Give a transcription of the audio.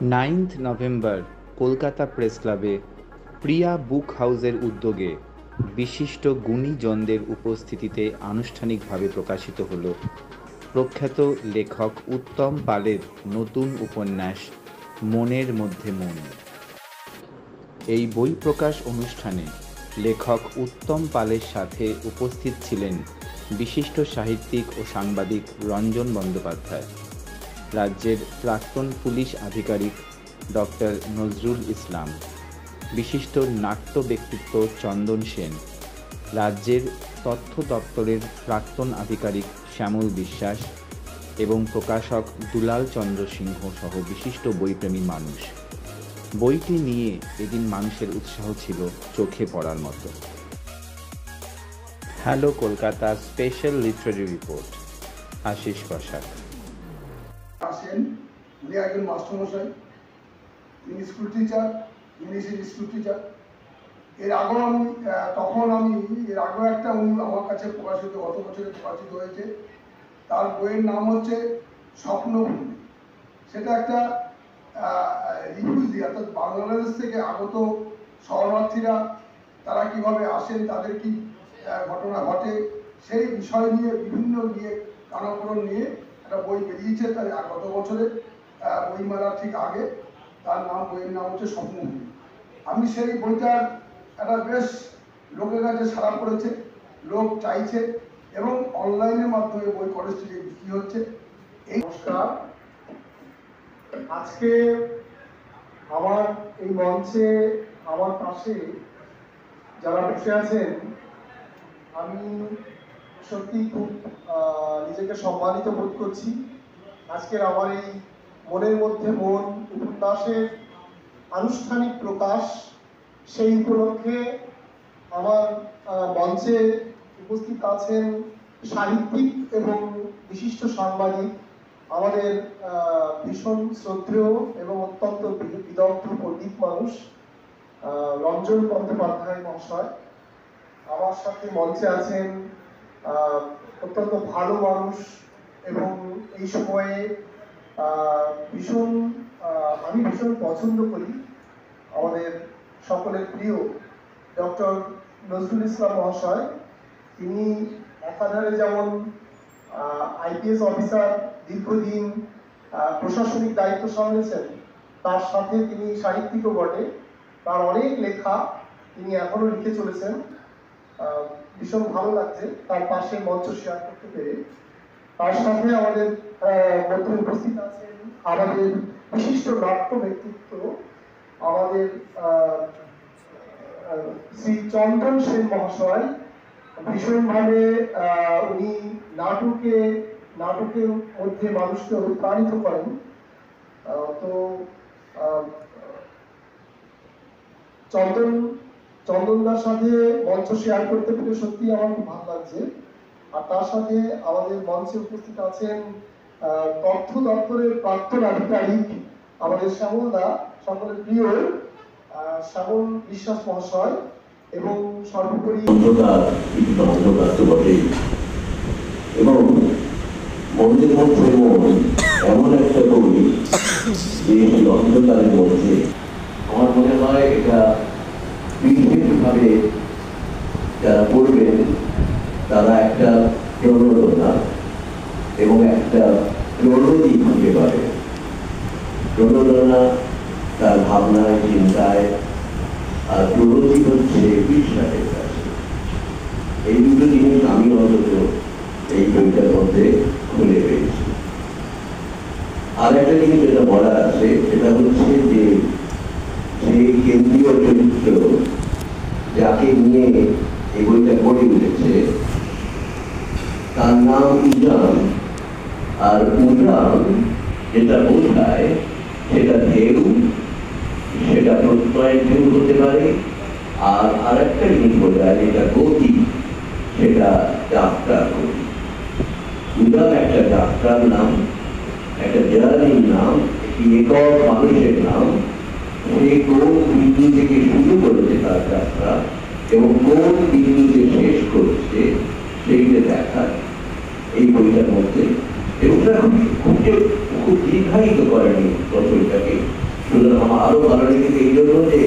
9 November Kolkata press ক্লাবে প্রিয়া বুক হাউসের উদ্যোগে বিশিষ্ট গুণীজনদের উপস্থিতিতে আনুষ্ঠানিকভাবে প্রকাশিত হল প্রখ্যাত লেখক উত্তম পালের নতুন উপন্যাস মনের মধ্যে মন। এই বই প্রকাশ অনুষ্ঠানে লেখক উত্তম পালের সাথে উপস্থিত ছিলেন বিশিষ্ট সাহিত্যিক ও সাংবাদিক রঞ্জন বন্দ্যোপাধ্যায়, রাজ্যের প্রাক্তন পুলিশ আধিকারিক ডক্টর নজরুল ইসলাম, বিশিষ্ট নাট্য ব্যক্তিত্ব চন্দন সেন, রাজ্যের তথ্য দপ্তরের প্রাক্তন আধিকারিক শ্যামল বিশ্বাস এবং প্রকাশক দুলাল চন্দ্র সিংহ সহ বিশিষ্ট বইপ্রেমী মানুষ। বইটি নিয়ে এদিন মানুষের উৎসাহ ছিল চোখে পড়ার মতো। Hello Kolkata special literary report, Ashis Basak. আসেন, উনি একজন মাস্টারমশাই, তিনি স্কুল টিচার, ইংলিশের স্কুল টিচার। এর আগেও একটা উনি আমার কাছে প্রকাশিত, গত বছরে প্রকাশিত হয়েছে। তার বইয়ের নাম হচ্ছে স্বপ্নভূমি। সেটা একটা রিফিউজি, অর্থাৎ বাংলাদেশ থেকে আগত শরণার্থীরা তারা কিভাবে আসেন, তাদের কি ঘটনা ঘটে, সেই বিষয় নিয়ে বিভিন্ন কানাকরণ নিয়ে একটা বই বেরিয়েছে। তার গত বছরে বইমেলার ঠিক আগে। তার বইয়ের নাম হচ্ছে স্বপ্নভূমি। আমি সেই বইটার একটা বেশ লোকের কাছে সাড়া পড়েছে, লোক চাইছে এবং অনলাইনের মাধ্যমে বই কলেজ থেকে বিক্রি হচ্ছে। এই নমস্কার, আজকে আমার এই মঞ্চে আমার পাশে যারা বসে আছেন, আমি সত্যি খুব নিজেকে সম্মানিত বোধ করছি। আজকের আমার এই মনের মধ্যে মন উপন্যাসের আনুষ্ঠানিক প্রকাশ, সেই উপলক্ষে আমার মঞ্চে উপস্থিত আছেন সাহিত্যিক এবং বিশিষ্ট সাংবাদিক, আমাদের ভীষণ শ্রদ্ধেয় এবং অত্যন্ত বিদগ্ধ পণ্ডিত মানুষ রঞ্জন বন্দ্যোপাধ্যায় মহাশয়। আমার সাথে মঞ্চে আছেন অত্যন্ত ভালো মানুষ এবং এই সময়ে আমি ভীষণ পছন্দ করি আমাদের সকলের প্রিয় ডক্টর নজরুল ইসলাম মহাশয়। তিনি একাধারে যেমন আইপিএস অফিসার, দীর্ঘদিন প্রশাসনিক দায়িত্ব সামলেছেন, তার সাথে তিনি সাহিত্যিকও বটে। তার অনেক লেখা তিনি এখনো লিখে চলেছেন। ভীষণ ভালো লাগছে তার পাশে মঞ্চ শেয়ার করতে পেরে। তার সাথে আমাদের মধ্যে উপস্থিত আছেন আমাদের বিশিষ্ট নাট্য ব্যক্তিত্ব, আমাদের শ্রী চন্দন সেন মহাশয়। ভীষণভাবে উনি নাটকের মধ্যে মানুষকে অনুপ্রাণিত করেন। তো চন্দনদার সাথে মঞ্চ শেয়ার করতে পেরে সত্যি আমার খুব ভালো লাগছে। আর তার সাথে আমাদের মঞ্চে উপস্থিত আছেন তথ্য দপ্তরের প্রাক্তন আধিকারিক আমাদের শ্যামলদা, সকলের প্রিয় শ্যামল বিশ্বাস মহাশয়। এবং সর্বোপরি এবং মনের মধ্যে মন এমন একটা বই যে অন্ধকারের মধ্যে আমার মনে হয় এটা বিশেষভাবে যারা পড়বেন তারা একটা প্রণোদনা এবং একটা প্রণোদি খুঁজে পাবে। প্রণোদনা তার ভাবনায়, চিন্তায়, আর প্রণোদি হচ্ছে বিশ্বাসের কাছে। এই দুটো জিনিস আমি অন্তত এই বইটার মধ্যে খুলে পেয়েছি। আর একটা জিনিস যেটা বলা আছে সেটা হচ্ছে যে সেই কেন্দ্রীয় চরিত্র যাকে নিয়ে এই বইটা গড়ে উঠেছে তার নাম উজান। আর উজান যেটা বোঝায় সেটা ঢেউ, সেটা প্রত্যয়ের ঢেউ হতে পারে। আর আরেকটা জিনিস বোঝায় যেটা গতি, সেটা যাত্রার গতি। উজান একটা যাত্রার নাম, একটা জার্নির নাম, একটি একক মানুষের নাম। সে কোন বিন্দু থেকে শুরু করেছে তার যাত্রা এবং কোন বিন্দুতে শেষ করছে সেইটা দেখার এই বইটার মধ্যে। এবং খুব দীর্ঘায়িত করেনি রচয়িতাকে, সুতরাং আমার আরো ভালো লেগেছে এই জন্য যে